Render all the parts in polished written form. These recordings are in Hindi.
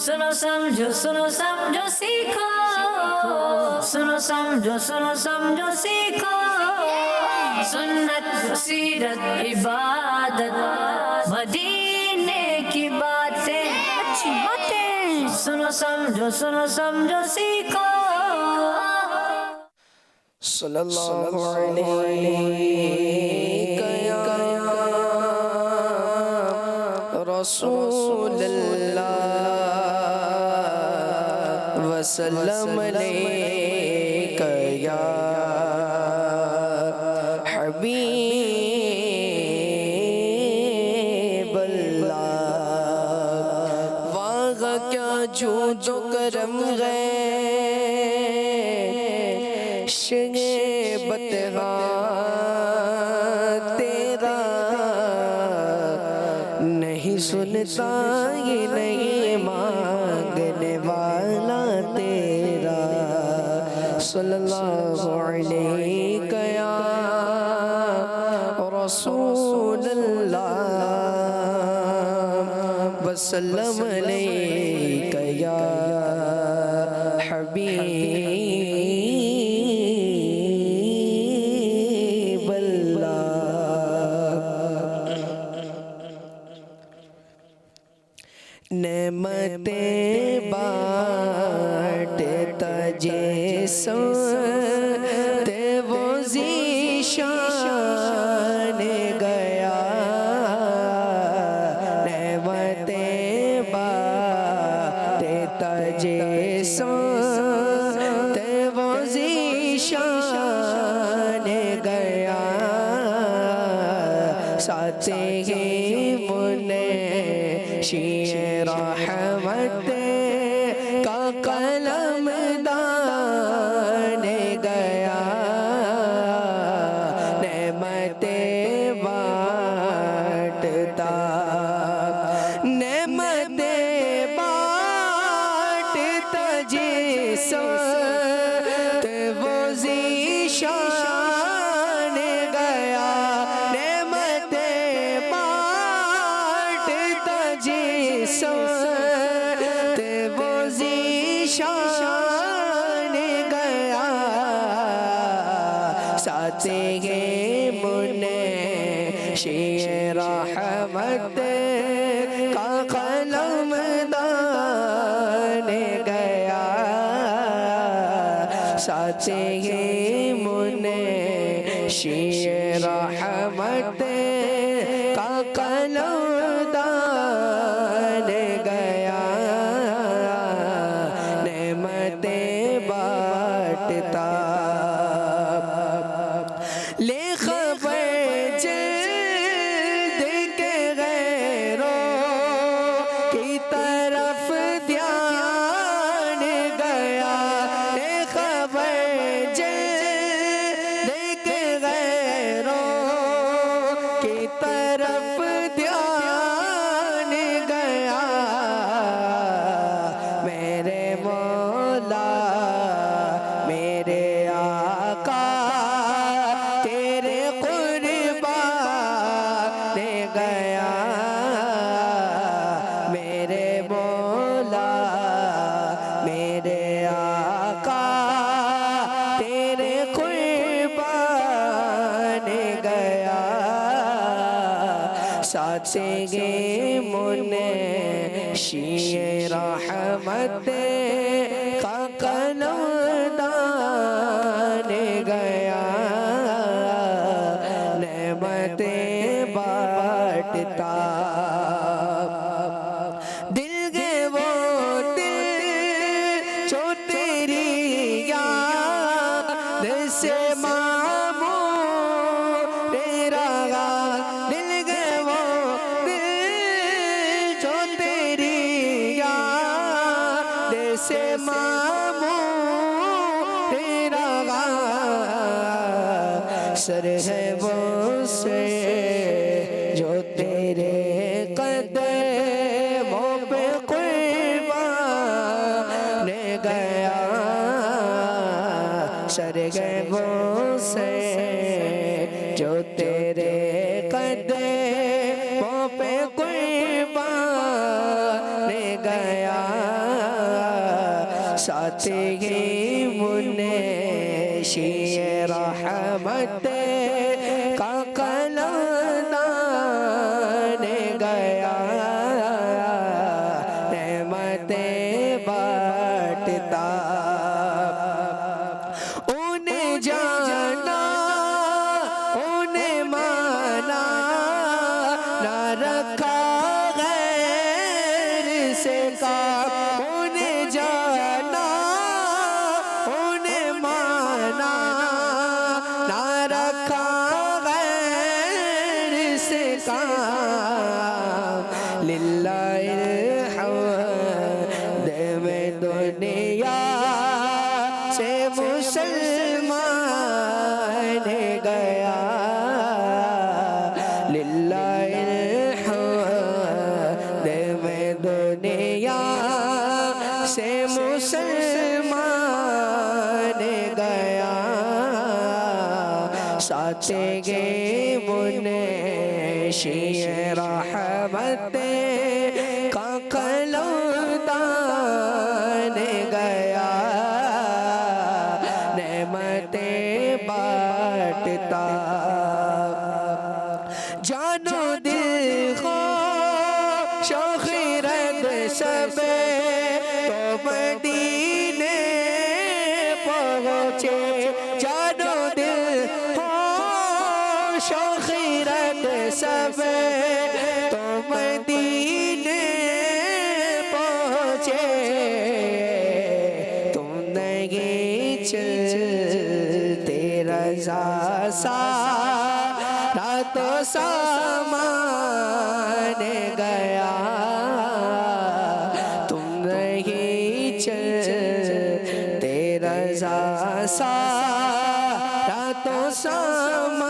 सुनो समझो सीखो, सुनो समझो सीखो, सुन्नत सीरत इबादत मदीने की बातें, अच्छी बातें। सुनो समझो सीखो। सल्लल्लाहु अलैहि या रसूलल्लाह वसल्लम अलैका या हबीबल्लाह। वाह क्या जूद करम गए शिगे बतहा तेरा, नहीं सुनता ये नहीं मांगने वाला तेरा। सल्लल्लाहु अलैहि या रसूलल्लाह वसल्लम अलैका या नेमतें बाँटता जैसा ते वो ज़ीशान गया। नेमतें बाँटता जैसा ते वो ज़ीशान गया। साथे ही मुने रहमत का कलम दान गया। नेमतें बाँटता, नेमतें बाँटता जैसा ते वो ज़ीशान गया। नेमतें बाँटता जैसा ते वो ज़ीशान गया। साथे के मुने शेर रहमत का कलम दान गया। साथे के मुने शेर रहमत का कलम दान गया। नेमतें बाँटता ले खबर जल्द के गैरों की तरफ ध्यान गया। ले खबर जल्द के गैरों की तरफ ध्यान गया। मेरे मौला मेरे आका तेरे कुर्बान गया। मेरे मौला मेरे आका तेरे कुर्बान गया। साथे गे मुने शेर रहमत का कलम दान गया। नेमतें बाँटता दिल गे वो दिल जो तेरी याद से मामूर रहा। दिल गे वो दिल जो तेरी याद से मामूर रहा। सर है वो से जो तेरे कदमों पे कुर्बान गया। सर है वो से जो तेरे कदमों पे कुर्बान गया। साथी मुने शीए रहमत का कलादान गया रहमतें बांटता उन्हें जाना उन्हें माना ना रखा गैर से काम उन्हें जाना उन्हें माना ना रखा गैर से काम लिल्लाहिल हम्द में दुनिया से मुसलमान गया लिल्लाहिल हम्द में दुनिया से मुसलमान गया साथे गे मुने शीए रहमत का कलादान गया नेमतें बांटता जानो दिल को शौखिरत सब तो मदीने पहुँचे जानो दिल को शौखिरत सब तो मदीने पहुँचे तुम नहीं चलते रज़ा सा तो सामान गया तुम नहीं चलते रज़ा सा तो सामान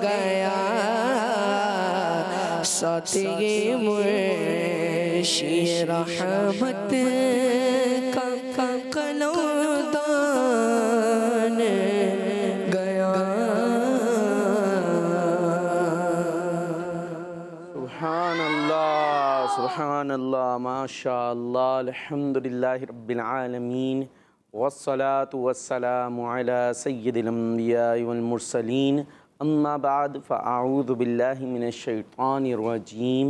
गया साथी मुर्शी रहमत का कलादान गया सुभान अल्लाह माशाअल्लाह अल्हम्दुलिल्लाहि रब्बिल आलमीन वस्सलातु वस्सलामु अला सय्यिदिल अंबिया वल मुरसलीन अम्मा बाद फ़अऊज़ु बिल्लाहि मिनश शैतानिर रजीम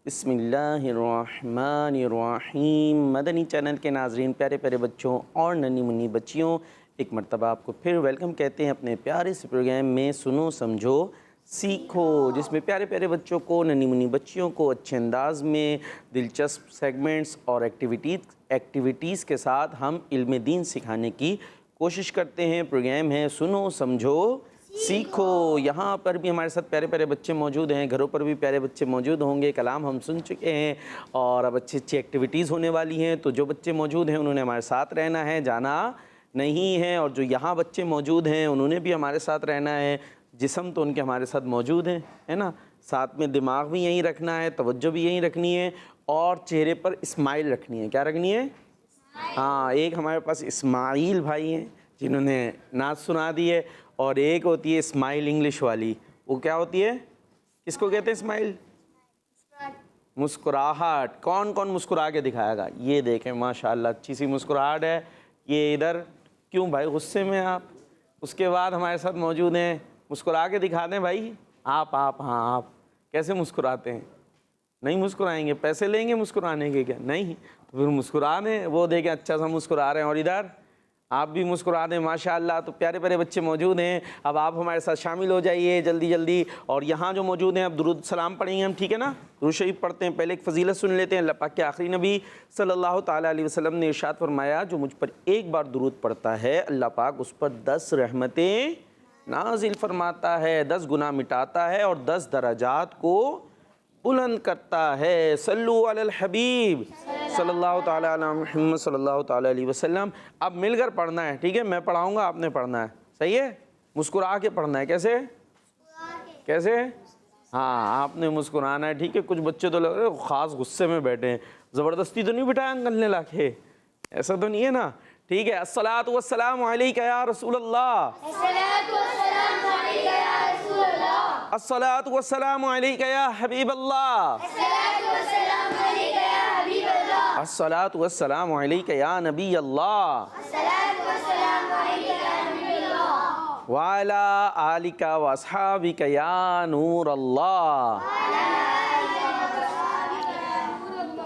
बिस्मिल्लाहिर्रहमानिर्रहीम। मदनी चैनल के नाज़रीन, प्यारे प्यारे बच्चों और नन्ही मुन्नी बच्चियों, एक मर्तबा आपको फिर वेलकम कहते हैं अपने प्यारे से प्रोग्राम में सुनो समझो सीखो, जिसमें प्यारे प्यारे बच्चों को, नन्ही मुन्नी बच्चियों को अच्छे अंदाज में दिलचस्प सेगमेंट्स और एक्टिविटीज़ के साथ हम इल्म दीन सिखाने की कोशिश करते हैं। प्रोग्राम है सुनो समझो सीखो। यहाँ पर भी हमारे साथ प्यारे प्यारे बच्चे मौजूद हैं, घरों पर भी प्यारे बच्चे मौजूद होंगे। कलाम हम सुन चुके हैं और अब अच्छी अच्छी एक्टिविटीज़ होने वाली हैं। तो जो बच्चे मौजूद हैं उन्होंने हमारे साथ रहना है, जाना नहीं है। और जो यहाँ बच्चे मौजूद हैं उन्होंने भी हमारे साथ रहना है। जिस्म तो उनके हमारे साथ मौजूद हैं, है ना, साथ में दिमाग भी यहीं रखना है, तवज्जो भी यहीं रखनी है और चेहरे पर स्माइल रखनी है। क्या रखनी है? हाँ, एक हमारे पास इस्माइल भाई हैं जिन्होंने नाच सुना दी है, और एक होती है स्माइल इंग्लिश वाली। वो क्या होती है? किसको कहते हैं स्माइल? मुस्कुराहट। कौन कौन मुस्कुरा के दिखाएगा? ये देखें माशाल्लाह अच्छी सी मुस्कुराहट है। ये इधर क्यों भाई गुस्से में आप? उसके बाद हमारे साथ मौजूद हैं, मुस्कुरा के दिखा दें भाई। आप हाँ, आप कैसे मुस्कुराते हैं? नहीं मुस्कुराएंगे? पैसे लेंगे मुस्कुराने के? क्या नहीं, तो फिर मुस्कुरा दें। वो देखें अच्छा सा मुस्कुरा रहे हैं, और इधर आप भी मुस्कुरा दें माशाअल्लाह। तो प्यारे प्यारे बच्चे मौजूद हैं। अब आप हमारे साथ शामिल हो जाइए जल्दी जल्दी। और यहाँ जो मौजूद हैं, अब दुरूद सलाम पढ़ेंगे हम, ठीक है ना? दुरूद शरीफ पढ़ते हैं। पहले एक फ़जीलत सुन लेते हैं। अल्लाह पाक के आखिरी नबी सल्लल्लाहु ताला अलैहि वसल्लम ने इरशाद फरमाया, जो मुझ पर एक बार दुरूद पढ़ता है अल्लाह पाक उस पर 10 रहमतें नाजिल फरमाता है, 10 गुनाह मिटाता है और 10 दराजात को बुलंद करता है। सल्लु अलल हबीब सल्लल्लाहु ताला अला मुहम्मद सल्लल्लाहु ताला अलैहि वसल्लम। अब मिलकर पढ़ना है, ठीक है? मैं पढ़ाऊँगा, आपने पढ़ना है, सही है? मुस्कुरा के पढ़ना है। कैसे कैसे? हाँ, आपने मुस्कुराना है, ठीक है? कुछ बच्चे तो लग रहे हैं ख़ास गुस्से में बैठे हैं, ज़बरदस्ती तो नहीं बिठाया अंकल ने लाके, ऐसा तो नहीं है ना? ठीक है। अस्सलातु वस्सलामु अलैका या रसूलल्लाह, अस्सलातु वस्सलामु अलैका या हबीबल्लाह, अस्सलातु वस्सलामु अलैका या नबी अल्लाह वाला आलिका वसहाबिका या नूर अल्लाह।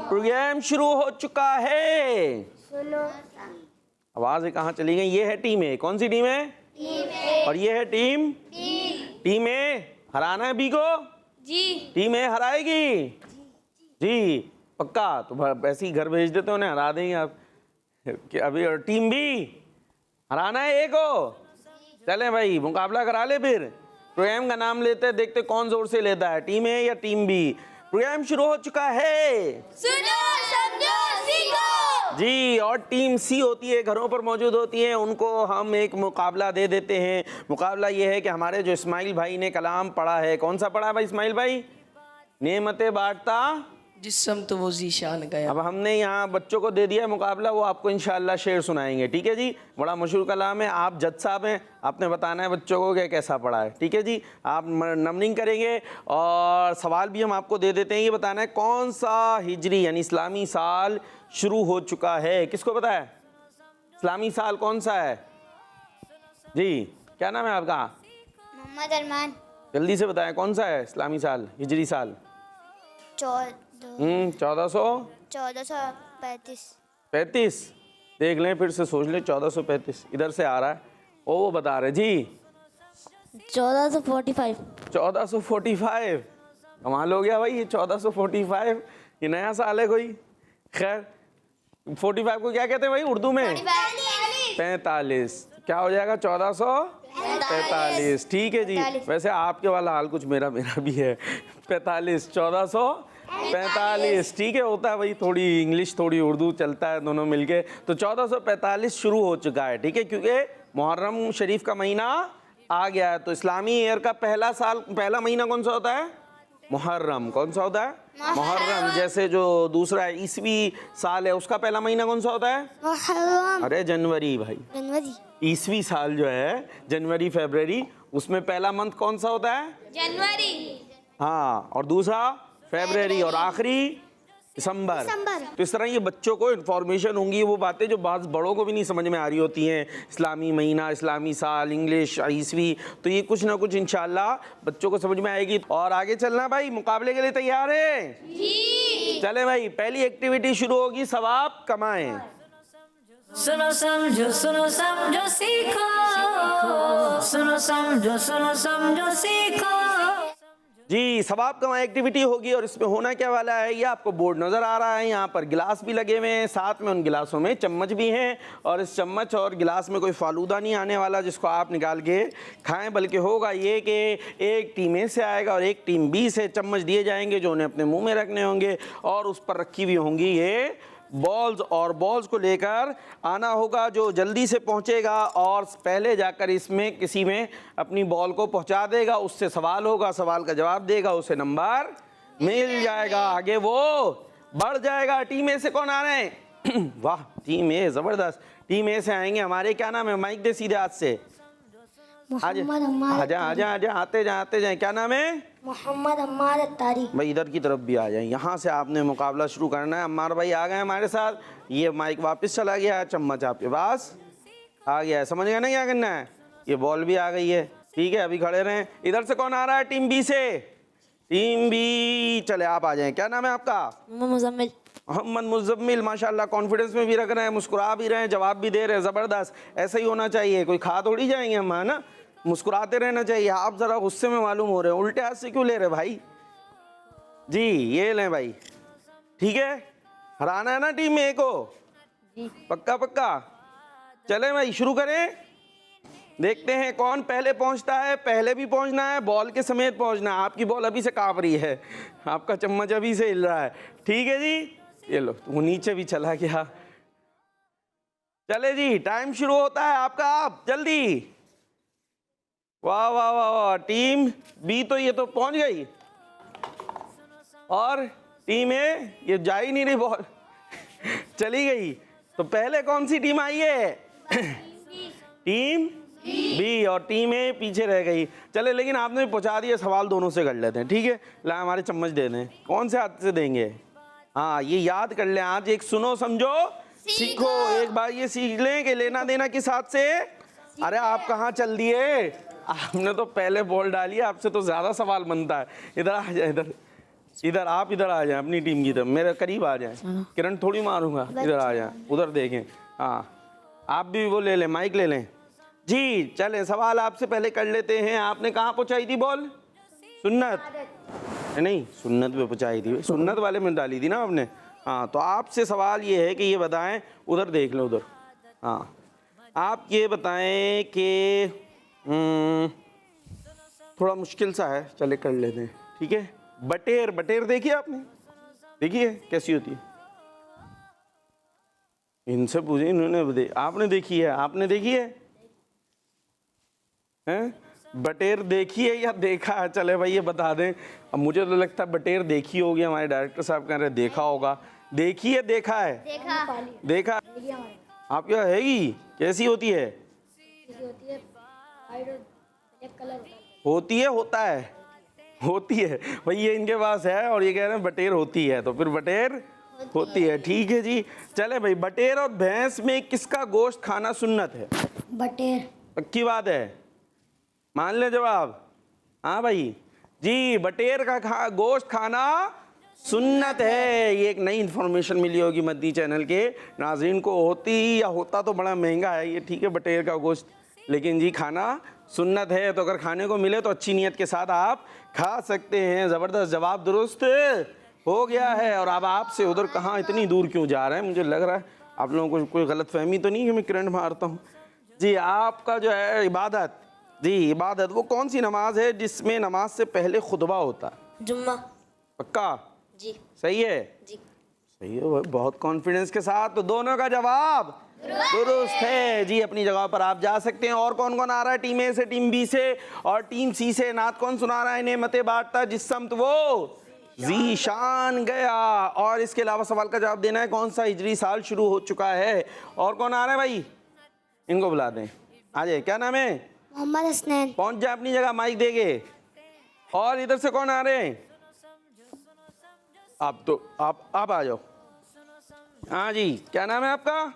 प्रोग्राम शुरू हो चुका है। आवाज़ें कहाँ चली गई? ये है टीम ए। कौन सी टीम है? और ये है टीम ए। हराना है बी को? जी। टीम ए हराएगी? जी पक्का? तो ऐसे ही घर भेज देते उन्हें, हरा देंगे आप। अभी और टीम बी हराना है ए को। चले भाई मुकाबला करा ले। फिर प्रोग्राम का नाम लेते हैं, देखते कौन जोर से लेता है, टीम ए या टीम बी। प्रोग्राम शुरू हो चुका है। सुनो समझो सीखो। जी, और टीम सी होती है, घरों पर मौजूद होती है, उनको हम एक मुकाबला दे देते हैं। मुकाबला ये है कि हमारे जो इस्माइल भाई ने कलाम पढ़ा है, कौन सा पढ़ा है भाई इस्माइल भाई? नेमतें बांटता जिस्म तो वो जीशान गया। अब हमने यहाँ बच्चों को दे दिया है मुकाबला, वो आपको इंशाल्लाह शेर सुनाएंगे। ठीक है जी, बड़ा मशहूर कलाम है। आप जज साहब हैं, आपने बताना है बच्चों को कि कैसा पढ़ा है। ठीक है जी, आप नंबरिंग करेंगे और सवाल भी हम आपको दे देते हैं। ये बताना है कौन सा हिजरी यानी इस्लामी साल शुरू हो चुका है। किसको पता है इस्लामी साल कौन सा है? जी क्या नाम है आपका? मोहम्मद अरमान। जल्दी से बताएं कौन सा है इस्लामी साल, हिजरी साल? 1435। देख लें, फिर से सोच लें। 1435 इधर से आ रहा है, वो बता रहे जी 1445। 1445 कमाल हो गया भाई। ये 1445 ये नया साल है कोई? खैर 45 को क्या कहते हैं भाई उर्दू में? 45। क्या हो जाएगा? 1445। ठीक है जी। वैसे आपके वाला हाल कुछ मेरा भी है। 45 1445। ठीक है, होता है भाई, थोड़ी इंग्लिश थोड़ी उर्दू चलता है, दोनों मिलके। तो 1445 शुरू हो चुका है। ठीक है, क्योंकि मुहर्रम शरीफ का महीना आ गया है। तो इस्लामी ईयर का पहला महीना कौन सा होता है? मुहर्रम। कौन सा होता है? मुहर्रम। जैसे जो दूसरा है ईसवी साल है, उसका पहला महीना कौन सा होता है? मुहर्रम। अरे जनवरी भाई। जनवरी। ईसवी साल जो है जनवरी फरवरी, उसमें पहला मंथ कौन सा होता है? जनवरी। हाँ, और दूसरा फरवरी, और आखिरी दिसंबर। तो इस तरह ये बच्चों को इन्फॉर्मेशन होंगी, वो बातें जो बात बड़ों को भी नहीं समझ में आ रही होती हैं। इस्लामी महीना, इस्लामी साल, इंग्लिश, ईसवी, तो ये कुछ ना कुछ इंशाल्लाह बच्चों को समझ में आएगी। और आगे चलना भाई, मुकाबले के लिए तैयार है? जी। चले भाई, पहली एक्टिविटी शुरू होगी, सवाब कमाएं। सुनो समझो सीखो। सुनो समझो सीखो। जी, सवाब कमाएं एक्टिविटी होगी, और इसमें होना क्या वाला है, ये आपको बोर्ड नज़र आ रहा है। यहाँ पर गिलास भी लगे हुए हैं, साथ में उन गिलासों में चम्मच भी हैं। और इस चम्मच और गिलास में कोई फालूदा नहीं आने वाला जिसको आप निकाल के खाएं, बल्कि होगा ये कि एक टीम ए से आएगा और एक टीम बी से चम्मच दिए जाएंगे जो उन्हें अपने मुंह में रखने होंगे, और उस पर रखी हुई होंगी ये बॉल्स, और बॉल्स को लेकर आना होगा। जो जल्दी से पहुंचेगा और पहले जाकर इसमें किसी में अपनी बॉल को पहुंचा देगा, उससे सवाल होगा, सवाल का जवाब देगा, उसे नंबर मिल जाएगा, आगे वो बढ़ जाएगा। टीम ए से कौन आ रहे हैं? वाह, टीम ए ज़बरदस्त। टीम ए से आएंगे हमारे, क्या नाम है? माइक दे सीधे हाथ से। आजा, आते जाए। क्या नाम है? मोहम्मद अम्मार अत्तारी। भाई इधर की तरफ भी आ जाए, यहाँ से आपने मुकाबला शुरू करना है। अम्मार भाई आ गए हमारे साथ। ये माइक वापस चला गया है, चम्मच आपके पास आ गया है। समझ गए ना क्या करना है? ये बॉल भी आ गई है। ठीक है, अभी खड़े रहें। इधर से कौन आ रहा है? टीम बी से। टीम बी, चले आप आ जाएं। क्या नाम है आपका? मुजम्मिल। मोहम्मद मुजम्मिल। माशाल्लाह, कॉन्फिडेंस में भी रख रहे हैं, मुस्कुरा भी रहे हैं, जवाब भी दे रहे हैं। ज़बरदस्त, ऐसा ही होना चाहिए। कोई खा थोड़ी जाएंगे हम, है ना? मुस्कुराते रहना चाहिए। आप ज़रा गुस्से में मालूम हो रहे हैं, उल्टे हाथ से क्यों ले रहे भाई? जी ये लें भाई। ठीक है, हराना है ना टीम ए को? पक्का। चले भाई शुरू करें। देखते हैं कौन पहले पहुंचता है। पहले भी पहुंचना है, बॉल के समेत पहुंचना है। आपकी बॉल अभी से कांप रही है, आपका चम्मच अभी से हिल रहा है। ठीक है जी, ये लो, वो नीचे भी चला गया। चले जी, टाइम शुरू होता है आपका, आप जल्दी। वाह वाह वाह वाह, टीम बी तो ये तो पहुंच गई, और टीम ए ये जा ही नहीं रही, बॉल चली गई। तो पहले कौन सी टीम आई है? टीम बी, और टीम ए पीछे रह गई। चले, लेकिन आपने पहुंचा दिया, सवाल दोनों से कर लेते हैं। ठीक है, ला हमारे चम्मच दे दें। कौन से हाथ से देंगे? हाँ, ये याद कर लें आज। एक सुनो समझो सीखो, एक बार ये सीख लें कि लेना देना किस हाथ से। अरे आप कहाँ चल दिए, आपने तो पहले बॉल डाली, आपसे तो ज्यादा सवाल बनता है। इधर आ जाए, इधर इधर आप इधर आ जाए, अपनी टीम की तरफ मेरे करीब आ जाए। किरण थोड़ी मारूंगा, इधर आ जाए, उधर देखें। हाँ, आप भी वो ले लें, माइक ले लें जी। चलें, सवाल आपसे पहले कर लेते हैं। आपने कहाँ पहुंचाई थी बॉल? सुन्नत नहीं, सुन्नत पे पहुंचाई थी, सुन्नत वाले में डाली थी ना आपने। हाँ, तो आपसे सवाल ये है कि ये बताएं, उधर देख लो उधर। हाँ, आप ये बताएं कि थोड़ा मुश्किल सा है, चले कर लेते हैं, ठीक है। बटेर, बटेर देखी आपने? देखी है कैसी होती है? इनसे पूछे, इन्होंने आपने देखी है? आपने देखी है? हैं? बटेर देखी है या देखा है? चले भाई ये बता दें। अब मुझे तो लगता है बटेर देखी होगी, हमारे डायरेक्टर साहब कह रहे देखा होगा। देखी है, देखा है? देखा। आप क्या हैगी? कैसी होती है? होती है, होता है? होती है भाई, ये इनके पास है और ये कह रहे हैं बटेर होती है, तो फिर बटेर होती है। ठीक है जी। चले भाई, बटेर और भैंस में किसका गोश्त खाना सुन्नत है? बटेर। पक्की बात है? मान ले जवाब। हाँ भाई जी, बटेर का गोश्त खाना सुन्नत है। ये एक नई इन्फॉर्मेशन मिली होगी मद्दी चैनल के नाज़रीन को। होती या होता तो बड़ा महंगा है ये, ठीक है, बटेर का गोश्त, लेकिन जी खाना सुन्नत है। तो अगर खाने को मिले तो अच्छी नीयत के साथ आप खा सकते हैं। ज़बरदस्त जवाब दुरुस्त हो गया है। और अब आपसे उधर कहाँ, इतनी दूर क्यों जा रहे हैं? मुझे लग रहा है आप लोगों को कोई गलत फहमी तो नहीं कि मैं करंट मारता हूँ जी। आपका जो है इबादत, जी इबादत, वो कौन सी नमाज है जिसमें नमाज से पहले खुतबा होता है? जुम्मा। पक्का? जी। सही है जी। सही है भाई, बहुत कॉन्फिडेंस के साथ। तो दोनों का जवाब दुरुस्त है जी। अपनी जगह पर आप जा सकते हैं। और कौन कौन आ रहा है टीम ए से, टीम बी से और टीम सी से? नात कौन सुना रहा है? नेमतें बांटता जिस समत वो ज़ीशान गया। और इसके अलावा सवाल का जवाब देना है कौन सा हिजरी साल शुरू हो चुका है। और कौन आ रहा है भाई? इनको बुला दें, आ जाए। क्या नाम है? मोहम्मद हसनैन। पहुंच जाए अपनी जगह, माइक देंगे। और इधर से कौन आ रहे हैं? आप तो आप आ जाओ। हाँ जी, क्या नाम है आपका?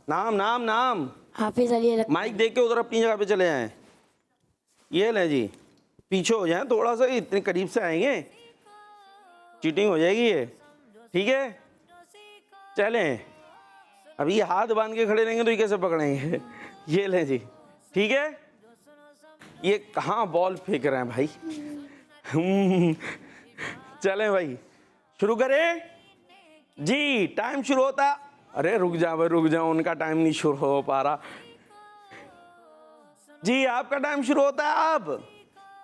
नाम नाम नाम। हाफिज अली। माइक देख के उधर अपनी जगह पे चले जाएं। ये ले जी, पीछे हो जाएं थोड़ा सा, इतने करीब से आएंगे चीटिंग हो जाएगी ये, ठीक है। चलें, अभी ये हाथ बांध के खड़े रहेंगे तो ये कैसे पकड़ेंगे? ये ले जी, ठीक है। ये कहाँ बॉल फेंक रहे हैं भाई? चलें भाई, शुरू करें जी। टाइम शुरू होता। अरे रुक जाओ भाई, रुक जाओ, उनका टाइम नहीं शुरू हो पा रहा जी। आपका टाइम शुरू होता है। आप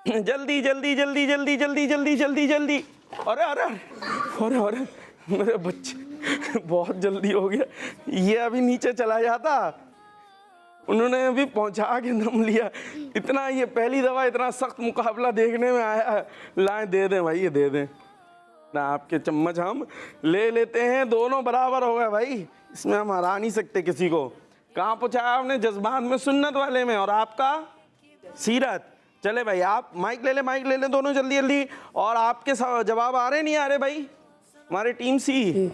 जल्दी जल्दी जल्दी जल्दी जल्दी जल्दी जल्दी जल्दी। अरे अरे अरे अरे मेरे बच्चे, बहुत जल्दी हो गया। ये अभी नीचे चला जाता, उन्होंने अभी पहुंचा के दम लिया। इतना, ये पहली दफा इतना सख्त मुकाबला देखने में आया है। लाएं, दे दें भाई, ये दे दें ना। आपके चम्मच हम ले लेते हैं। दोनों बराबर हो गए भाई, इसमें हम हरा नहीं सकते किसी को। कहाँ पहुंचाया आपने? जज्बात में, सुन्नत वाले में। और आपका सीरत। चले भाई, आप माइक ले ले, माइक ले ले दोनों जल्दी जल्दी। और आपके जवाब आ रहे नहीं आ रहे भाई? हमारे टीम सी,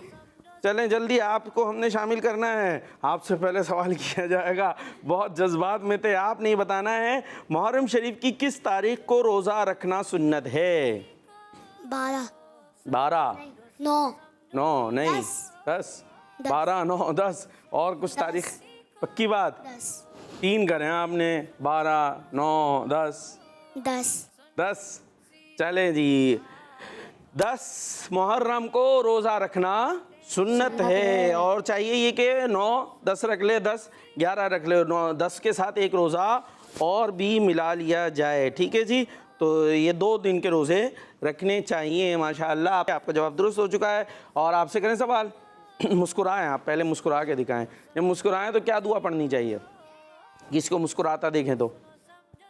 चलें जल्दी, आपको हमने शामिल करना है। आपसे पहले सवाल किया जाएगा, बहुत जज्बात में थे। आपने ये बताना है मुहर्रम शरीफ की किस तारीख को रोज़ा रखना सुन्नत है? 12। 12? 9। 9 नहीं, 10। 12, 9, 10 और कुछ तारीख? पक्की बात? 10। 3 करें आपने। 12, 9, 10। 10। चले जी, 10 मुहर्रम को रोज़ा रखना सुन्नत है। और चाहिए ये कि 9, 10 रख ले, 10, 11 रख ले, 9, 10 के साथ एक रोज़ा और भी मिला लिया जाए, ठीक है जी। तो ये 2 दिन के रोज़े रखने चाहिए माशाअल्लाह। आपका जवाब दुरुस्त हो चुका है। और आपसे करें सवाल, मुस्कुराएं आप, पहले मुस्कुरा के दिखाएं। जब मुस्कुराएं तो क्या दुआ पढ़नी चाहिए? किसको मुस्कुराता देखें तो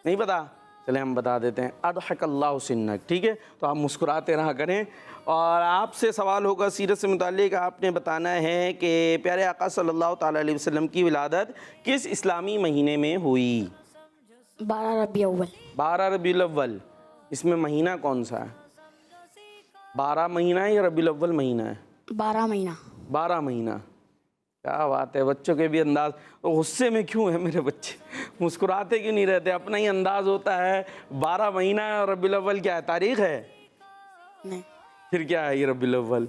नहीं पता? चले हम बता देते हैं, अदहकल्लाहु सिन्नक, ठीक है। तो आप मुस्कुराते रहा करें। और आपसे सवाल होगा सीरत से मुताल्लिक। आपने बताना है कि प्यारे आका सल्लल्लाहु ताला अलैहि वसल्लम की विलादत किस इस्लामी महीने में हुई? 12 रबी अव्वल। 12 रबीउल अव्वल। इसमें महीना कौन सा है? 12 महीना है या रबीउल अव्वल महीना है? 12 महीना। 12 महीना। क्या बात है, बच्चों के भी अंदाज। तो गुस्से में क्यों है मेरे बच्चे, मुस्कुराते क्यों नहीं रहते? अपना ही अंदाज होता है। 12 महीना है और रबीउल अव्वल क्या है, तारीख है? नहीं, फिर क्या है ये रबीउल अव्वल?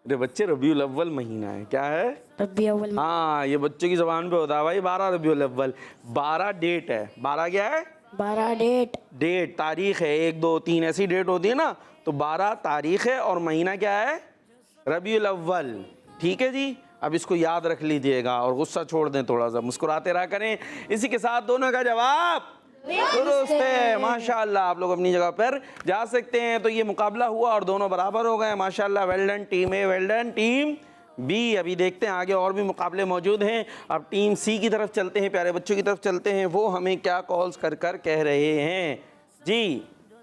मेरे बच्चे रबीउल अव्वल महीना है, क्या है? रबी अव्वल। हाँ, ये बच्चों की जबान पे होता है भाई। 12 रबीउल अव्वल। 12 डेट है। 12 क्या है? 12 डेट। डेट तारीख है, 1 2 3 ऐसी डेट होती है ना, तो 12 तारीख है और महीना क्या है? रबीउल अव्वल। ठीक है जी, अब इसको याद रख लीजिएगा और गुस्सा छोड़ दें, थोड़ा सा मुस्कुराते रहा करें। इसी के साथ दोनों का जवाब दुरुस्त है। माशाल्लाह, आप लोग अपनी जगह पर जा सकते हैं। तो ये मुकाबला हुआ और दोनों बराबर हो गए। माशाल्लाह, वेल डन टीम ए, वेल डन टीम बी। अभी देखते हैं आगे और भी मुकाबले मौजूद हैं। अब टीम सी की तरफ चलते हैं, प्यारे बच्चों की तरफ चलते हैं। वो हमें क्या कॉल्स कर कर कह रहे हैं जी।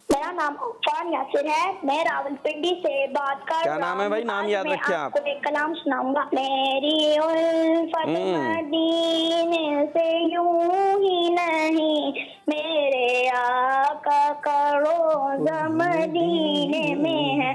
मेरा नाम अफान यासिर है, मैं रावलपिंडी से बात कर क्या रहा नाम है भाई? हूँ। नाम आज याद मैं रखिए आप। आपको एक कलाम सुनाऊंगा। मेरी उल्फत मदीने से यूं ही नहीं, मेरे आका का रोज़ा मदीने में है।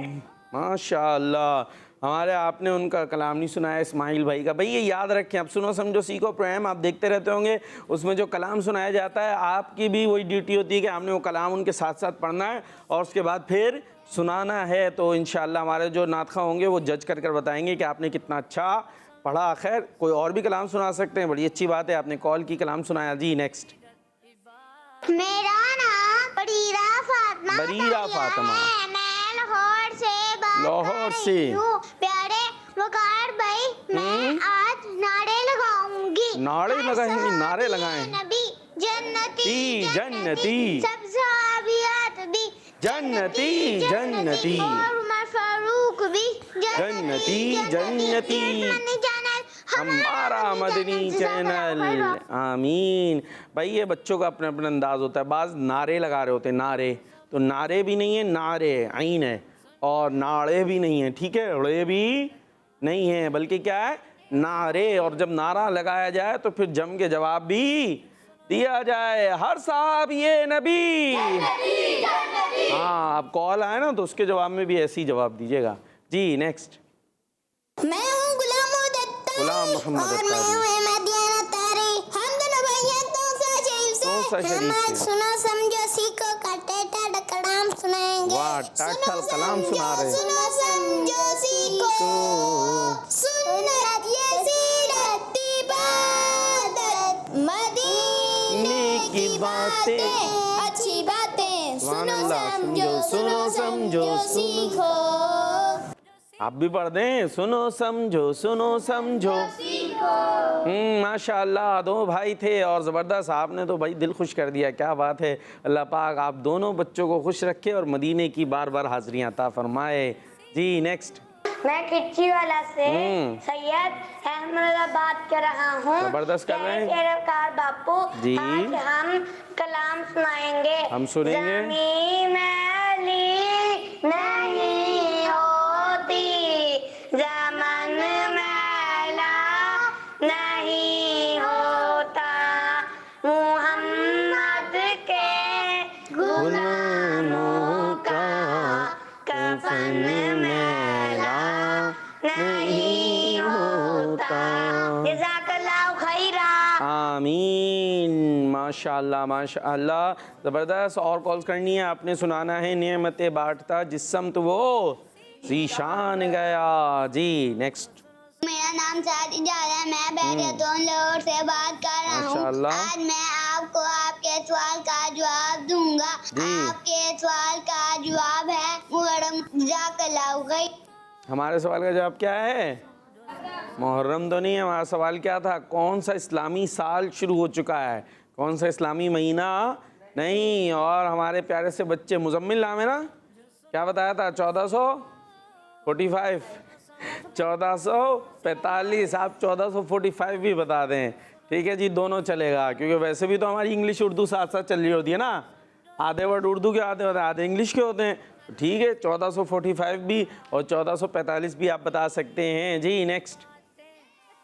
माशाल्लाह, हमारे आपने उनका कलाम नहीं सुनाया इस्माइल भाई का। भाई ये याद रखें, आप सुनो समझो सीखो प्रोग्राम आप देखते रहते होंगे, उसमें जो कलाम सुनाया जाता है आपकी भी वही ड्यूटी होती है कि आपने वो कलाम उनके साथ साथ पढ़ना है और उसके बाद फिर सुनाना है। तो इंशाल्लाह हमारे जो नातखा होंगे वो जज कर कर बताएंगे कि आपने कितना अच्छा पढ़ा। खैर, कोई और भी कलाम सुना सकते हैं, बड़ी अच्छी बात है, आपने कॉल की, कलाम सुनाया जी। नेक्स्ट। मेरा नाम बरीरा फातिमा। बरीरा फातिमा। मैं लाहौर से बात लाहौर कर से। रही हूँ। प्यारे वकार भाई, मैं आज नारे लगाऊंगी। नारे लगाएंगी? नारे लगाएं। नबी जन्नती जन्नती सब सहाबियात भी जन्नती जन्नती और उमर फारूक भी जन्नती जन्नती। हमारा मदनी चैनल। आमीन। भाई ये बच्चों का अपना अपना अंदाज होता है। बाज नारे लगा रहे होते हैं, नारे। तो नारे भी नहीं है, नारे आइन है, और नाड़े भी नहीं है, ठीक है, ड़े भी नहीं है, बल्कि क्या है, नारे। और जब नारा लगाया जाए तो फिर जम के जवाब भी दिया जाए। हर साहब ये नबी। हाँ, अब कॉल आए ना तो उसके जवाब में भी ऐसे ही जवाब दीजिएगा जी। नेक्स्ट। मैं हूँ गुलाम मोहम्मद और अत्तारी। मैं हूँ मदीना तारी। हम दोनों भैया तोसा शरीफ से। सुनो समझो सीखो का टेढ़ा कलाम सुनाएंगे। वाह, टाटल कलाम सुना रहे। सुनो समझो सीखो, सुन्नत ये सीरत इबादत, मदीने की बातें अच्छी बातें। सुनो समझो, सुनो समझो सीखो। आप भी पढ़ दें, सुनो समझो, सुनो समझो। माशाल्लाह, दो भाई थे और ज़बरदस्त, आपने तो भाई दिल खुश कर दिया। क्या बात है। अल्लाह पाक आप दोनों बच्चों को खुश रखे और मदीने की बार बार हाज़िरियाँ अता फरमाए जी। नेक्स्ट। मैं खिच्ची वाला से सैयद अहमद बात कर रहा हूँ। जबरदस्त कर रहे हैं। प्यारे वकार बापू, जी। आज हम कलाम सुनाएंगे। हम सुनेंगे। ज़मीं मैली नहीं होती, ज़मन मैला नहीं होता, मुहम्मद के गुलामों का कफन मैला नहीं होता। जज़ाकल्लाहु खैरा। आमीन। माशाल्लाह माशाल्लाह, ज़बरदस्त। और कॉल्स करनी है, आपने सुनाना है। नेमतें बांटता जिस्म तो वो ज़ीशान गया जी। नेक्स्ट। मेरा नाम सादी जारा है, मैं बैरियतों लाहौर से बात कर रहा हूँ। माशाल्लाह। आज मैं आपको आपके सवाल का जवाब दूंगा। जी। आपके सवाल का जवाब है मुहर्रम। जज़ाकल्लाहु खैर। हमारे सवाल का जवाब क्या है? मुहर्रम तो नहीं है। हमारा सवाल क्या था? कौन सा इस्लामी साल शुरू हो चुका है, कौन सा इस्लामी महीना नहीं। और हमारे प्यारे से बच्चे, मुजम्मिल नाम है ना, क्या बताया था? 1445 1445। आप 1445 भी बता दें, ठीक है जी, दोनों चलेगा। क्योंकि वैसे भी तो हमारी इंग्लिश उर्दू साथ साथ चल रही होती है ना, आधे वर्ड उर्दू के आते होते हैं, आधे इंग्लिश के होते हैं। ठीक है, 1445 भी और 1445 भी आप बता सकते हैं जी। नेक्स्ट।